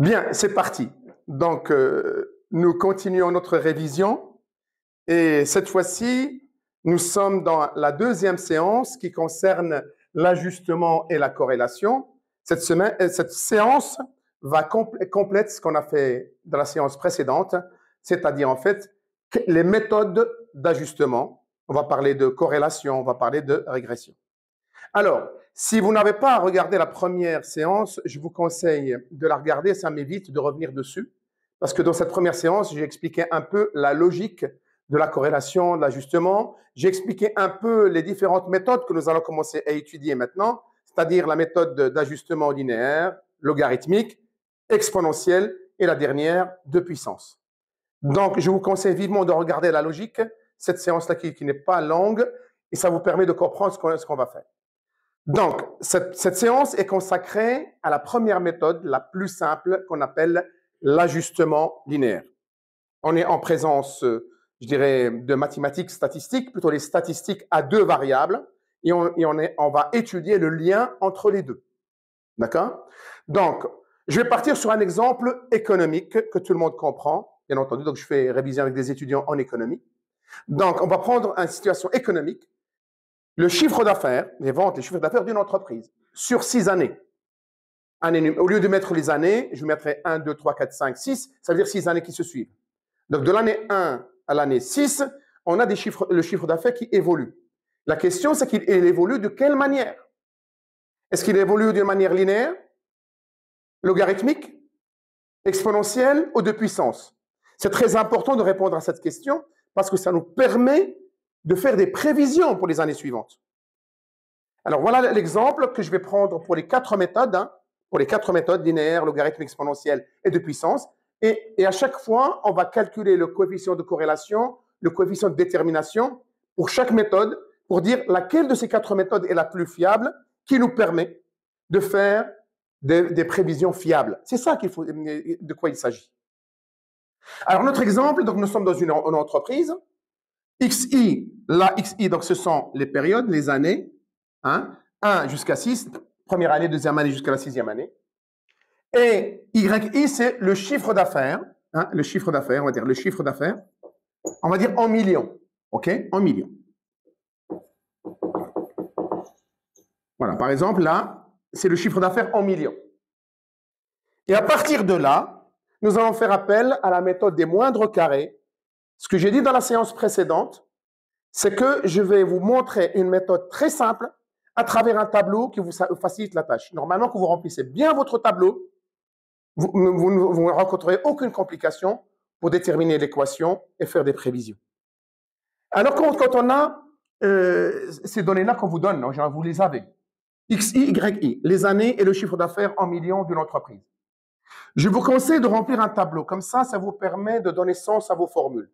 Bien, c'est parti. Donc, nous continuons notre révision et cette fois-ci, nous sommes dans la deuxième séance qui concerne l'ajustement et la corrélation. Cette séance va complète ce qu'on a fait dans la séance précédente, c'est-à-dire en fait les méthodes d'ajustement. On va parler de corrélation, on va parler de régression. Alors, si vous n'avez pas regardé la première séance, je vous conseille de la regarder, ça m'évite de revenir dessus, parce que dans cette première séance, j'ai expliqué un peu la logique de la corrélation, de l'ajustement. J'ai expliqué un peu les différentes méthodes que nous allons commencer à étudier maintenant, c'est-à-dire la méthode d'ajustement linéaire, logarithmique, exponentielle et la dernière de puissance. Donc, je vous conseille vivement de regarder la logique, cette séance-là qui n'est pas longue, et ça vous permet de comprendre ce qu'on va faire. Donc, cette séance est consacrée à la première méthode, la plus simple, qu'on appelle l'ajustement linéaire. On est en présence, je dirais, de mathématiques statistiques, plutôt les statistiques à deux variables, et on va étudier le lien entre les deux. D'accord? Donc, je vais partir sur un exemple économique que tout le monde comprend, bien entendu. Donc, je fais réviser avec des étudiants en économie. Donc, on va prendre une situation économique. Le chiffre d'affaires, les ventes, les chiffres d'affaires d'une entreprise sur 6 années. Au lieu de mettre les années, je mettrai 1, 2, 3, 4, 5, 6, ça veut dire 6 années qui se suivent. Donc, de l'année 1 à l'année 6, on a le chiffre d'affaires qui évolue. La question, c'est qu'il évolue de quelle manière? Est-ce qu'il évolue d'une manière linéaire, logarithmique, exponentielle ou de puissance? C'est très important de répondre à cette question parce que ça nous permet de faire des prévisions pour les années suivantes. Alors, voilà l'exemple que je vais prendre pour les 4 méthodes, pour les 4 méthodes linéaires, logarithmique, exponentielle et de puissance. Et à chaque fois, on va calculer le coefficient de corrélation, le coefficient de détermination pour chaque méthode pour dire laquelle de ces 4 méthodes est la plus fiable qui nous permet de faire des prévisions fiables. C'est ça de quoi il s'agit. Alors, notre exemple, donc nous sommes dans une entreprise. XI, là, XI, donc ce sont les périodes, les années, 1 jusqu'à 6, première année, deuxième année jusqu'à la 6e année. Et YI, c'est le chiffre d'affaires, le chiffre d'affaires, on va dire le chiffre d'affaires, on va dire en millions, ok, en millions. Voilà, par exemple, là, c'est le chiffre d'affaires en millions. Et à partir de là, nous allons faire appel à la méthode des moindres carrés. Ce que j'ai dit dans la séance précédente, c'est que je vais vous montrer une méthode très simple à travers un tableau qui vous facilite la tâche. Normalement, quand vous remplissez bien votre tableau, vous ne rencontrerez aucune complication pour déterminer l'équation et faire des prévisions. Alors, quand on a ces données-là qu'on vous donne, vous les avez. XI, YI, les années et le chiffre d'affaires en millions d'une entreprise. Je vous conseille de remplir un tableau. Comme ça, ça vous permet de donner sens à vos formules.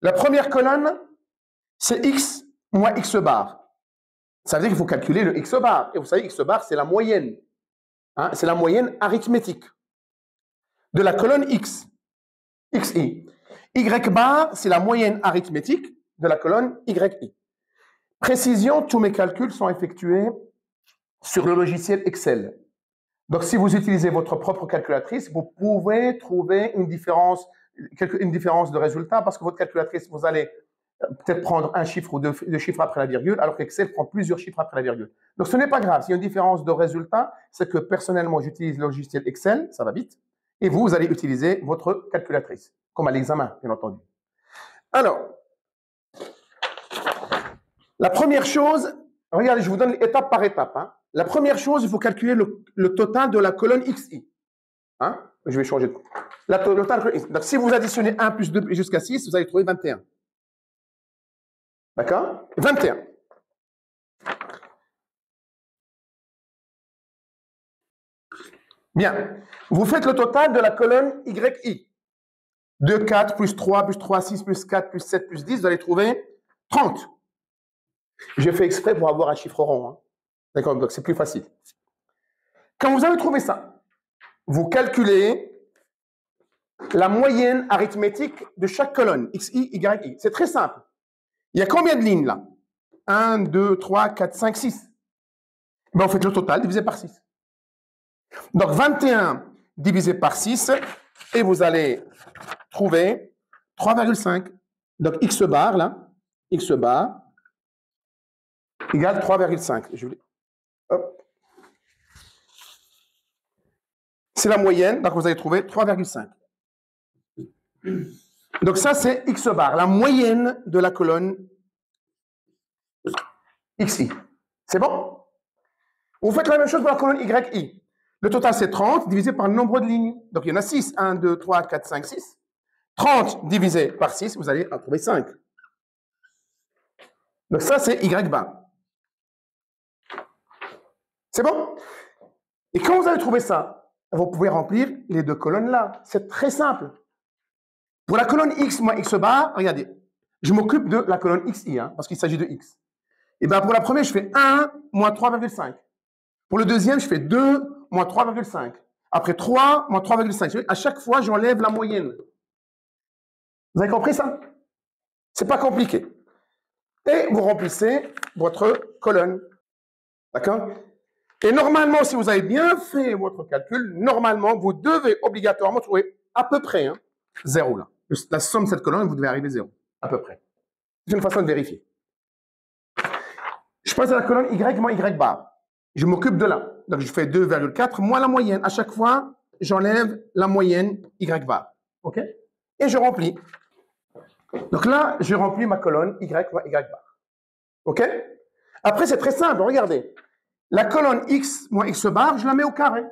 La première colonne, c'est X moins X bar. Ça veut dire qu'il faut calculer le X bar. Et vous savez, X bar, c'est la moyenne. C'est la moyenne arithmétique de la colonne X. XI. Y bar, c'est la moyenne arithmétique de la colonne YI. Précision, tous mes calculs sont effectués sur le logiciel Excel. Donc, si vous utilisez votre propre calculatrice, vous pouvez trouver une différence de résultat parce que votre calculatrice, vous allez peut-être prendre un chiffre ou deux chiffres après la virgule, alors qu'Excel prend plusieurs chiffres après la virgule. Donc, ce n'est pas grave. S'il y a une différence de résultat, c'est que personnellement, j'utilise le logiciel Excel, ça va vite, et vous allez utiliser votre calculatrice, comme à l'examen, bien entendu. Alors, la première chose, regardez, je vous donne étape par étape. La première chose, il faut calculer le total de la colonne XI. Je vais changer de total. Donc, si vous additionnez 1 plus 2 jusqu'à 6, vous allez trouver 21. D'accord? 21. Bien. Vous faites le total de la colonne YI. 2, 4, plus 3, 6, plus 4, plus 7, plus 10, vous allez trouver 30. J'ai fait exprès pour avoir un chiffre rond. D'accord? Donc, c'est plus facile. Quand vous avez trouvé ça, vous calculez la moyenne arithmétique de chaque colonne, XI, YI. C'est très simple. Il y a combien de lignes là? 1, 2, 3, 4, 5, 6. Ben, vous faites le total divisé par 6. Donc, 21 divisé par 6 et vous allez trouver 3,5. Donc x bar, là, x bar égale 3,5. C'est la moyenne, donc vous allez trouver 3,5. Donc ça, c'est x bar, la moyenne de la colonne xi. C'est bon? Vous faites la même chose pour la colonne yi. Le total, c'est 30 divisé par le nombre de lignes. Donc il y en a 6. 1, 2, 3, 4, 5, 6. 30 divisé par 6, vous allez en trouver 5. Donc ça, c'est y bar. C'est bon? Et quand vous avez trouvé ça, vous pouvez remplir les deux colonnes là. C'est très simple. Pour la colonne x moins x bar, regardez, je m'occupe de la colonne xi, parce qu'il s'agit de x. Et bien pour la première, je fais 1 moins 3,5. Pour le deuxième, je fais 2 moins 3,5. Après 3 moins 3,5. À chaque fois, j'enlève la moyenne. Vous avez compris ça? C'est pas compliqué. Et vous remplissez votre colonne. D'accord? Et normalement, si vous avez bien fait votre calcul, normalement, vous devez obligatoirement trouver à peu près 0 là. La somme de cette colonne, vous devez arriver à 0. À peu près. C'est une façon de vérifier. Je passe à la colonne y moins y bar. Je m'occupe de là. Donc, je fais 2,4 moins la moyenne. À chaque fois, j'enlève la moyenne y bar. OK? Et je remplis. Donc là, je remplis ma colonne y moins y bar. OK? Après, c'est très simple. Regardez. La colonne x moins x bar, je la mets au carré.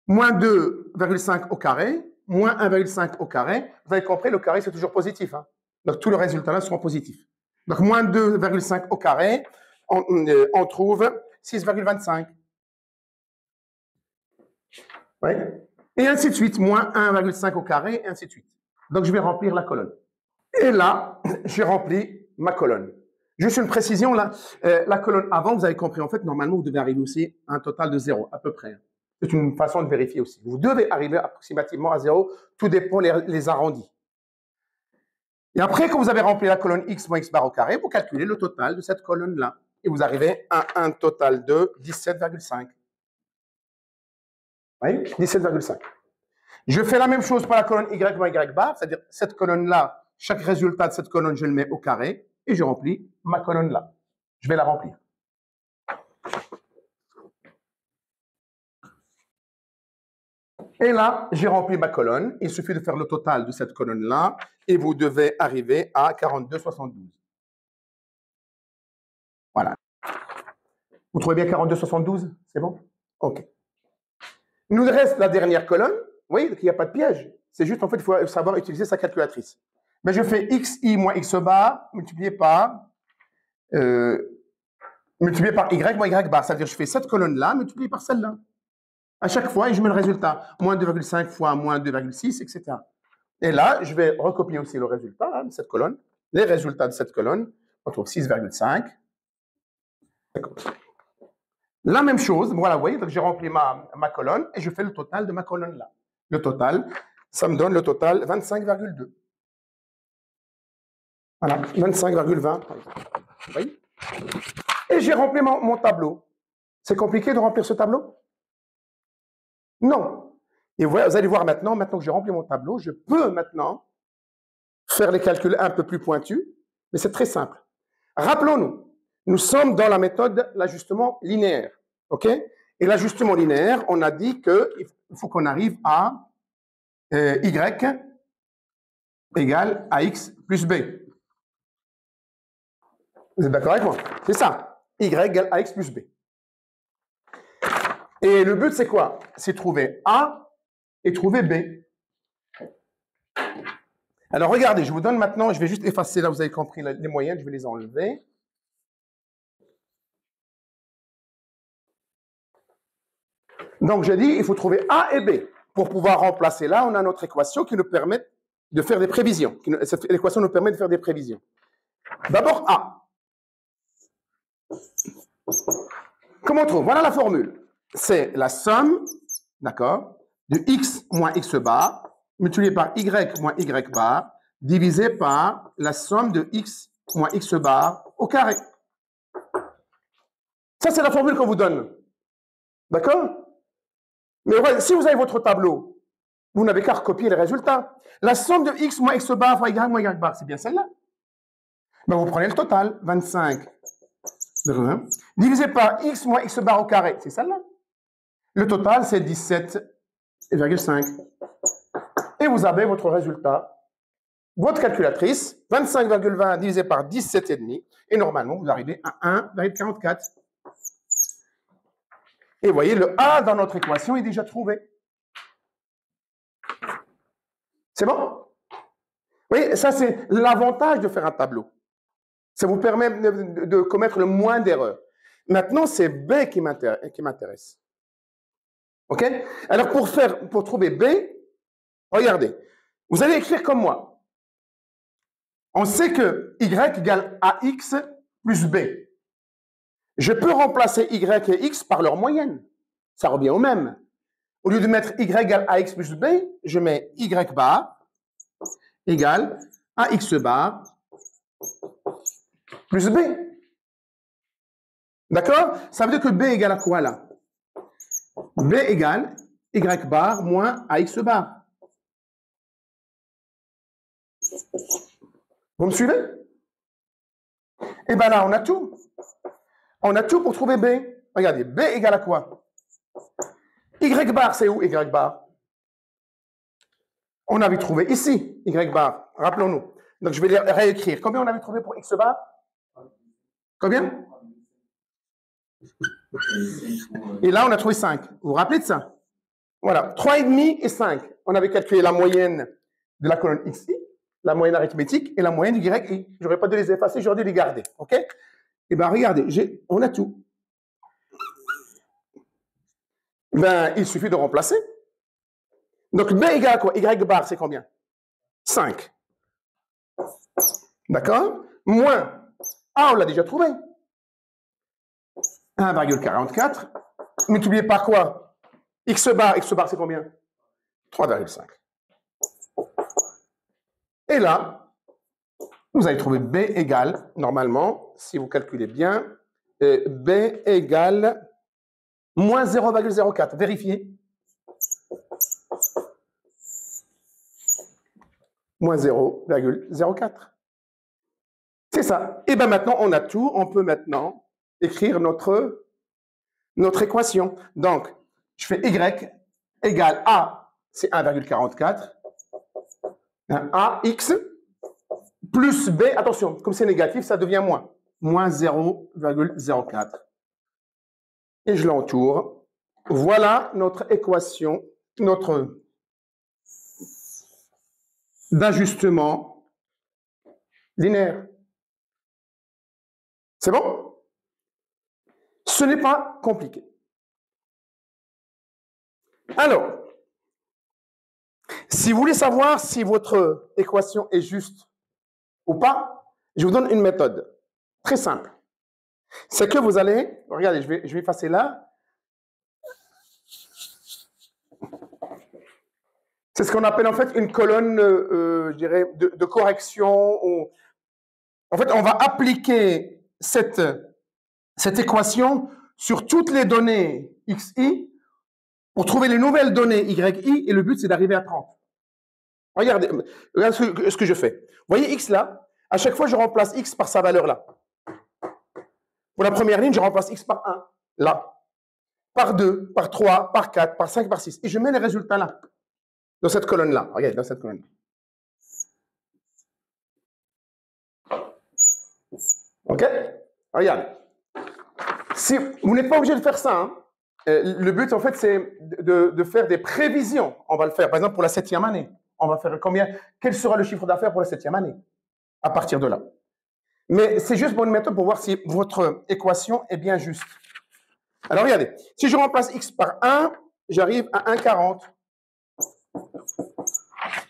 Moins 2,5 au carré, moins 1,5 au carré. Vous avez compris, le carré, c'est toujours positif. Donc, tous les résultats là seront positifs. Donc, moins 2,5 au carré, on trouve 6,25. Oui. Et ainsi de suite, moins 1,5 au carré, et ainsi de suite. Donc, je vais remplir la colonne. Et là, j'ai rempli ma colonne. Juste une précision, là, la colonne avant, vous avez compris, en fait, normalement, vous devez arriver aussi à un total de 0, à peu près. C'est une façon de vérifier aussi. Vous devez arriver approximativement à 0, tout dépend les arrondis. Et après, quand vous avez rempli la colonne x moins x bar au carré, vous calculez le total de cette colonne-là. Et vous arrivez à un total de 17,5. Oui, 17,5. Je fais la même chose pour la colonne y moins y bar, c'est-à-dire cette colonne-là, chaque résultat de cette colonne, je le mets au carré et je remplis ma colonne-là. Je vais la remplir. Et là, j'ai rempli ma colonne. Il suffit de faire le total de cette colonne-là et vous devez arriver à 42,72. Voilà. Vous trouvez bien 42,72? C'est bon? OK. Il nous reste la dernière colonne. Vous voyez, il n'y a pas de piège. C'est juste, en fait, il faut savoir utiliser sa calculatrice. Mais je fais xi moins x bar multiplié par y moins y bar. C'est-à-dire, je fais cette colonne-là multipliée par celle-là. À chaque fois, et je mets le résultat. Moins 2,5 fois moins 2,6, etc. Et là, je vais recopier aussi le résultat de cette colonne. Les résultats de cette colonne, on trouve 6,5. La même chose, voilà, vous voyez, donc j'ai rempli ma colonne et je fais le total de ma colonne là. Le total, ça me donne le total 25,2. Voilà, 25,20. Vous voyez? Et j'ai rempli mon tableau. C'est compliqué de remplir ce tableau? Non. Et vous allez voir maintenant que j'ai rempli mon tableau, je peux maintenant faire les calculs un peu plus pointus, mais c'est très simple. Rappelons-nous, nous sommes dans la méthode de l'ajustement linéaire. OK? Et l'ajustement linéaire, on a dit qu'il faut qu'on arrive à y égale à x plus b. Vous êtes d'accord avec moi? C'est ça. Y égale à x plus b. Et le but, c'est quoi? C'est trouver A et trouver B. Alors, regardez, je vous donne maintenant, je vais juste effacer, là, vous avez compris les moyennes, je vais les enlever. Donc, j'ai dit, il faut trouver A et B. Pour pouvoir remplacer là, on a notre équation qui nous permet de faire des prévisions. Cette équation nous permet de faire des prévisions. D'abord, A. Comment on trouve? Voilà la formule. C'est la somme, d'accord, de x moins x bar multiplié par y moins y bar divisé par la somme de x moins x bar au carré. Ça, c'est la formule qu'on vous donne. D'accord? Mais ouais, si vous avez votre tableau, vous n'avez qu'à recopier les résultats. La somme de x moins x bar fois y moins y bar, c'est bien celle-là. Ben, vous prenez le total, 25 divisé par x moins x bar au carré, c'est celle-là. Le total, c'est 17,5. Et vous avez votre résultat. Votre calculatrice, 25,20 divisé par 17,5. Et normalement, vous arrivez à 1,44. Et vous voyez, le A dans notre équation est déjà trouvé. C'est bon? Oui, ça c'est l'avantage de faire un tableau. Ça vous permet de commettre le moins d'erreurs. Maintenant, c'est B qui m'intéresse. OK? Alors, pour trouver B, regardez. Vous allez écrire comme moi. On sait que Y égale AX plus B. Je peux remplacer Y et X par leur moyenne. Ça revient au même. Au lieu de mettre Y égale AX plus B, je mets Y bar égale AX bar plus B. D'accord? Ça veut dire que B égale à quoi là? B égale Y bar moins AX bar. Vous me suivez? Et bien là, on a tout. On a tout pour trouver B. Regardez, B égale à quoi? Y bar, c'est où Y bar? On avait trouvé ici, Y bar. Rappelons-nous. Donc, je vais les réécrire. Combien on avait trouvé pour X bar? Combien? Et là, on a trouvé 5. Vous vous rappelez de ça? Voilà. 3,5 et 5. On avait calculé la moyenne de la colonne XI, la moyenne arithmétique et la moyenne du YI. Je n'aurais pas dû les effacer, j'aurais dû les garder. OK? Eh bien, regardez, on a tout. Ben, il suffit de remplacer. Donc, B égale à quoi? Y bar, c'est combien? 5. D'accord? Moins. Ah, on l'a déjà trouvé. 1,44. Multiplié par quoi? X bar c'est combien? 3,5. Et là, vous allez trouver B égale, normalement, si vous calculez bien, B égale moins 0,04. Vérifiez. Moins 0,04. C'est ça. Et bien maintenant, on a tout. On peut maintenant écrire notre équation. Donc, je fais Y égale A, c'est 1,44. AX plus B, attention, comme c'est négatif, ça devient moins. Moins 0,04. Et je l'entoure. Voilà notre équation, notre d'ajustement linéaire. C'est bon? Ce n'est pas compliqué. Alors, si vous voulez savoir si votre équation est juste ou pas, je vous donne une méthode très simple. C'est que vous allez, regardez, je vais effacer là. C'est ce qu'on appelle en fait une colonne, je dirais, de correction. En fait, on va appliquer cette équation sur toutes les données xi pour trouver les nouvelles données yi, et le but, c'est d'arriver à 30. Regardez ce que je fais. Vous voyez x là? À chaque fois, je remplace x par sa valeur là. Pour la première ligne, je remplace x par 1, là. Par 2, par 3, par 4, par 5, par 6. Et je mets les résultats là. Dans cette colonne-là. Regardez, dans cette colonne. OK? Regardez. Si, vous n'êtes pas obligé de faire ça. Hein. Le but, en fait, c'est de faire des prévisions. On va le faire, par exemple, pour la 7e année. On va faire combien? Quel sera le chiffre d'affaires pour la 7e année? À partir de là. Mais c'est juste pour une méthode pour voir si votre équation est bien juste. Alors, regardez. Si je remplace x par 1, j'arrive à 1,40.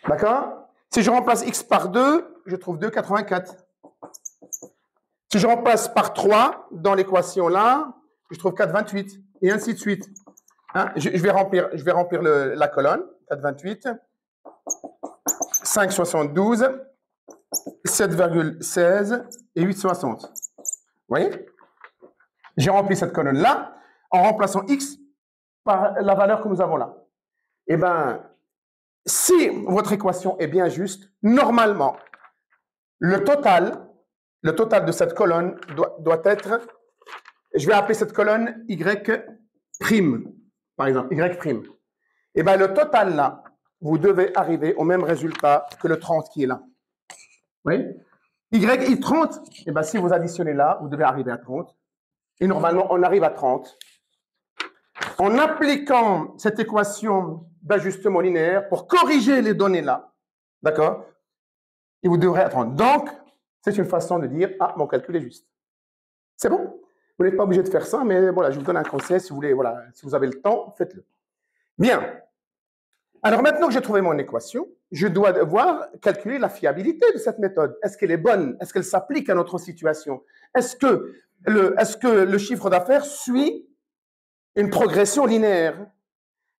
D'accord? Si je remplace x par 2, je trouve 2,84. Si je remplace par 3 dans l'équation là, je trouve 4,28 et ainsi de suite. Hein? Je vais remplir la colonne. 4,28, 5,72, 7,16 et 8,60. Vous voyez? J'ai rempli cette colonne là en remplaçant x par la valeur que nous avons là. Eh bien, si votre équation est bien juste, normalement, le total de cette colonne doit être, je vais appeler cette colonne Y', par exemple, Y'. Eh bien, le total là, vous devez arriver au même résultat que le 30 qui est là. Oui? Y 30, eh bien, si vous additionnez là, vous devez arriver à 30. Et normalement, on arrive à 30. En appliquant cette équation d'ajustement linéaire pour corriger les données là, d'accord? Et vous devrez attendre. Donc, c'est une façon de dire, ah, mon calcul est juste. C'est bon? Vous n'êtes pas obligé de faire ça, mais voilà, je vous donne un conseil, si vous voulez, voilà, si vous avez le temps, faites-le. Bien. Alors maintenant que j'ai trouvé mon équation, je dois devoir calculer la fiabilité de cette méthode. Est-ce qu'elle est bonne? Est-ce qu'elle s'applique à notre situation? Est-ce que le chiffre d'affaires suit une progression linéaire?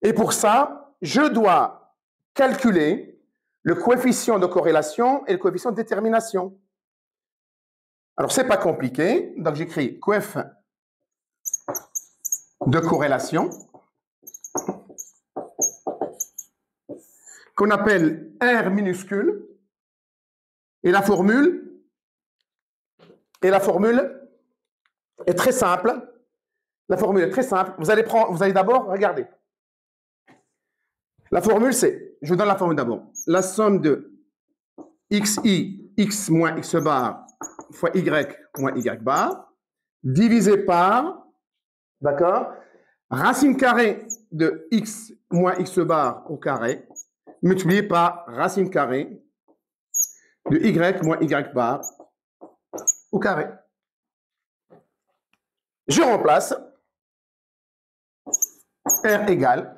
Et pour ça, je dois calculer le coefficient de corrélation et le coefficient de détermination. Alors, ce n'est pas compliqué. Donc, j'écris coef de corrélation qu'on appelle R minuscule. Et la formule est très simple. La formule est très simple. Vous allez d'abord regarder. La formule, c'est, je vous donne la formule d'abord, la somme de xi, x moins x bar fois y moins y bar, divisé par, d'accord, racine carrée de x moins x bar au carré, multiplié par racine carrée de y moins y bar au carré. Je remplace R égale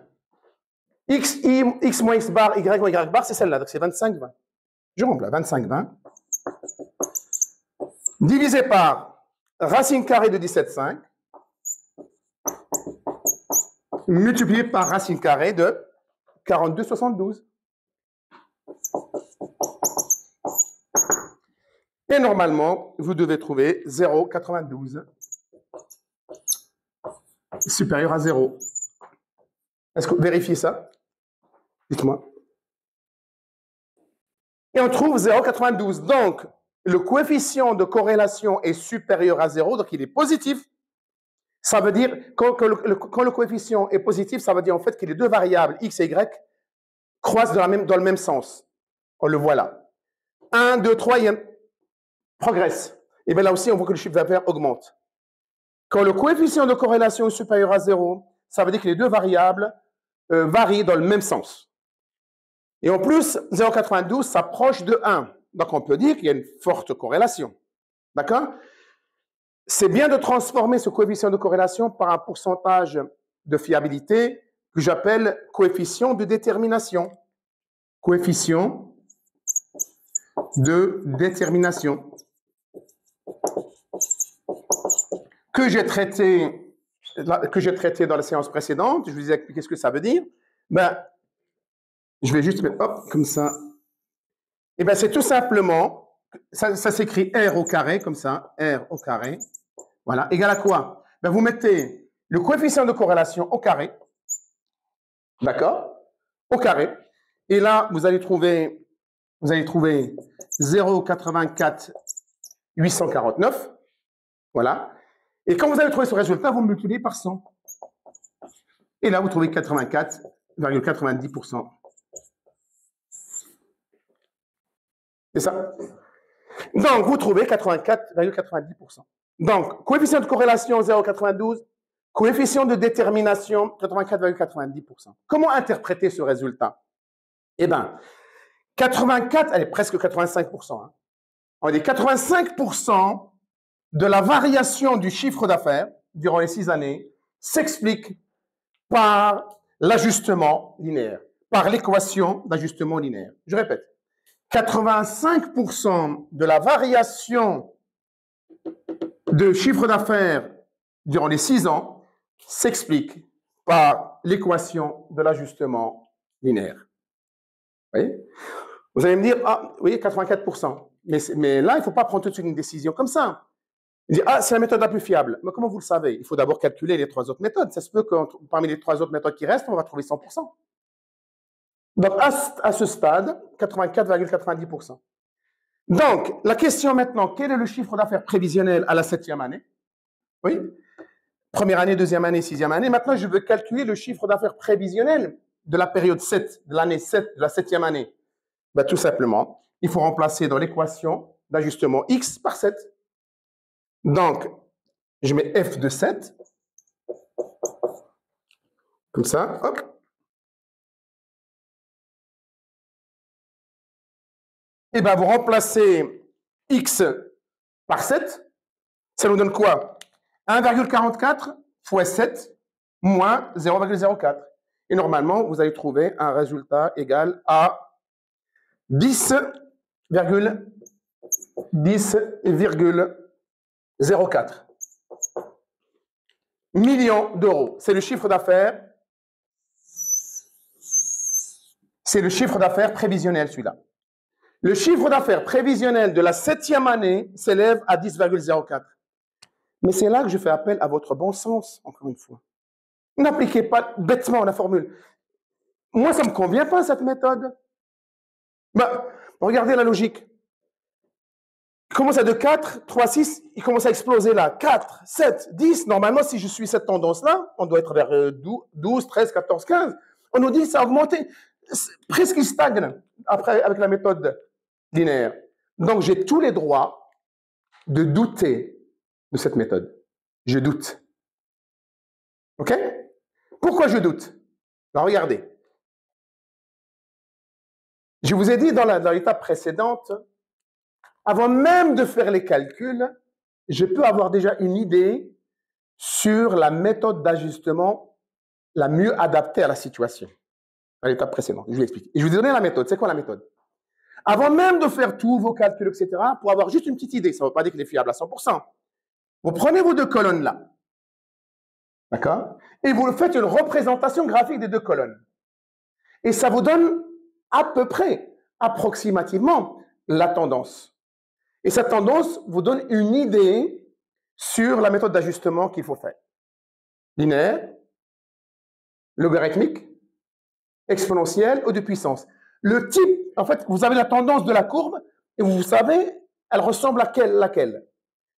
x moins x bar, y moins y bar, c'est celle-là, donc c'est 25, 20. Je remplace 25, 20. Divisé par racine carrée de 17,5, multiplié par racine carrée de 42,72. Et normalement, vous devez trouver 0,92 supérieur à 0. Est-ce que vous vérifiez ça? Dites-moi. Et on trouve 0,92. Donc, le coefficient de corrélation est supérieur à 0, donc il est positif. Ça veut dire, quand le coefficient est positif, ça veut dire en fait que les deux variables, x et y, croissent dans le même sens. On le voit là. 1, 2, 3, il progresse. Et bien là aussi, on voit que le chiffre d'affaires augmente. Quand le coefficient de corrélation est supérieur à 0, ça veut dire que les deux variables varient dans le même sens. Et en plus, 0,92 s'approche de 1. Donc, on peut dire qu'il y a une forte corrélation. D'accord? C'est bien de transformer ce coefficient de corrélation par un pourcentage de fiabilité que j'appelle coefficient de détermination. Coefficient de détermination. Que j'ai traité dans la séance précédente. Je vous ai expliqué ce que ça veut dire. Ben, je vais juste mettre, hop, comme ça. Et bien, c'est tout simplement, ça s'écrit R au carré, comme ça, R au carré. Voilà, égal à quoi? Ben, vous mettez le coefficient de corrélation au carré. D'accord? Au carré. Et là, vous allez trouver 0,84 849. Voilà. Et quand vous allez trouver ce résultat, vous le multipliez par 100. Et là, vous trouvez 84,90%. C'est ça. Donc, vous trouvez 84,90%. Donc, coefficient de corrélation 0,92, coefficient de détermination 84,90%. Comment interpréter ce résultat? Eh bien, 84, elle est presque 85%. Hein. On dit 85% de la variation du chiffre d'affaires durant les 6 années s'explique par l'ajustement linéaire, par l'équation d'ajustement linéaire. Je répète, 85% de la variation de chiffre d'affaires durant les 6 ans s'explique par l'équation de l'ajustement linéaire. Vous voyez? Vous allez me dire, ah oui, 84%. Mais là, il ne faut pas prendre tout de suite une décision comme ça. Il dit, ah, c'est la méthode la plus fiable. Mais comment vous le savez? Il faut d'abord calculer les 3 autres méthodes. Ça se peut que parmi les 3 autres méthodes qui restent, on va trouver 100%. Donc, à ce stade, 84,90%. Donc, la question maintenant, quel est le chiffre d'affaires prévisionnel à la 7e année? Oui. Première année, deuxième année, sixième année. Maintenant, je veux calculer le chiffre d'affaires prévisionnel de la période 7, de l'année 7, de la 7e année. Ben, tout simplement, il faut remplacer dans l'équation d'ajustement X par 7. Donc, je mets F de 7. Comme ça, hop. Et bien, vous remplacez X par 7. Ça nous donne quoi? 1,44 fois 7 moins 0,04. Et normalement, vous allez trouver un résultat égal à 10,04 millions d'euros. C'est le chiffre d'affaires. C'est le chiffre d'affaires prévisionnel, celui-là. Le chiffre d'affaires prévisionnel de la 7e année s'élève à 10,04. Mais c'est là que je fais appel à votre bon sens, encore une fois. N'appliquez pas bêtement la formule. Moi, ça ne me convient pas, cette méthode. Ben, regardez la logique. Il commence à de 4, 3, 6, il commence à exploser là. 4, 7, 10. Normalement, si je suis cette tendance-là, on doit être vers 12, 13, 14, 15. On nous dit ça a augmenté. Presque il stagne après avec la méthode linéaire. Donc, j'ai tous les droits de douter de cette méthode. Je doute. OK? Pourquoi je doute? Alors, regardez. Je vous ai dit dans l'étape précédente, avant même de faire les calculs, je peux avoir déjà une idée sur la méthode d'ajustement la mieux adaptée à la situation. À l'étape précédente, je vous l'explique. Et je vous ai donné la méthode. C'est quoi la méthode? Avant même de faire tous vos calculs, etc., pour avoir juste une petite idée, ça ne veut pas dire qu'il est fiable à 100%. Vous prenez vos deux colonnes là, d'accord? Et vous faites une représentation graphique des deux colonnes. Et ça vous donne à peu près, approximativement, la tendance. Et cette tendance vous donne une idée sur la méthode d'ajustement qu'il faut faire. Linéaire, logarithmique, exponentielle ou de puissance. Le type, en fait, vous avez la tendance de la courbe et vous savez, elle ressemble à laquelle?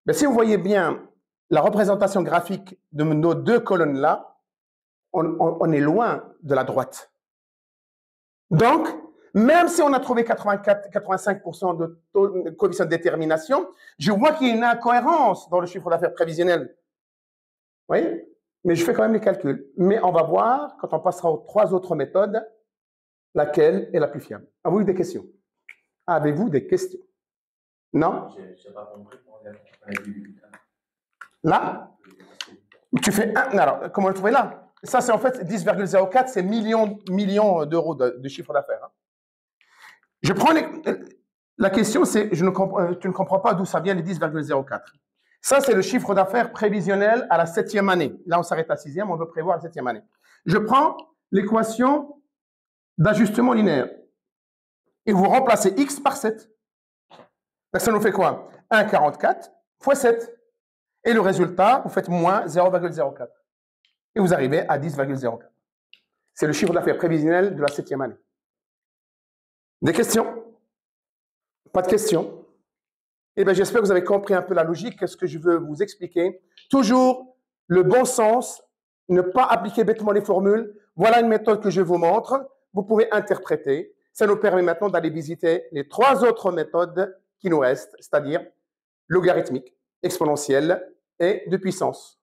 Mais si vous voyez bien la représentation graphique de nos deux colonnes-là, on est loin de la droite. Donc, même si on a trouvé 85% de coefficient de détermination, je vois qu'il y a une incohérence dans le chiffre d'affaires prévisionnel. Vous voyez? Mais je fais quand même les calculs. Mais on va voir, quand on passera aux 3 autres méthodes, laquelle est la plus fiable. Avez-vous des questions? Avez-vous des questions? Non? Je n'ai pas compris. Là? Tu fais 1. Alors, comment le trouver là? Ça, c'est en fait 10,04, c'est millions d'euros de chiffre d'affaires. Hein. Je prends la question, c'est tu ne comprends pas d'où ça vient les 10,04. Ça, c'est le chiffre d'affaires prévisionnel à la 7e année. Là, on s'arrête à la 6e, on veut prévoir la 7e année. Je prends l'équation d'ajustement linéaire et vous remplacez x par 7. Ça nous fait quoi? 1,44 fois 7. Et le résultat, vous faites moins 0,04. Et vous arrivez à 10,04. C'est le chiffre d'affaires prévisionnel de la 7e année. Des questions? Pas de questions? Eh bien, j'espère que vous avez compris un peu la logique. Qu'est-ce que je veux vous expliquer? Toujours le bon sens, ne pas appliquer bêtement les formules. Voilà une méthode que je vous montre. Vous pouvez interpréter. Ça nous permet maintenant d'aller visiter les 3 autres méthodes qui nous restent, c'est-à-dire logarithmique, exponentielle et de puissance.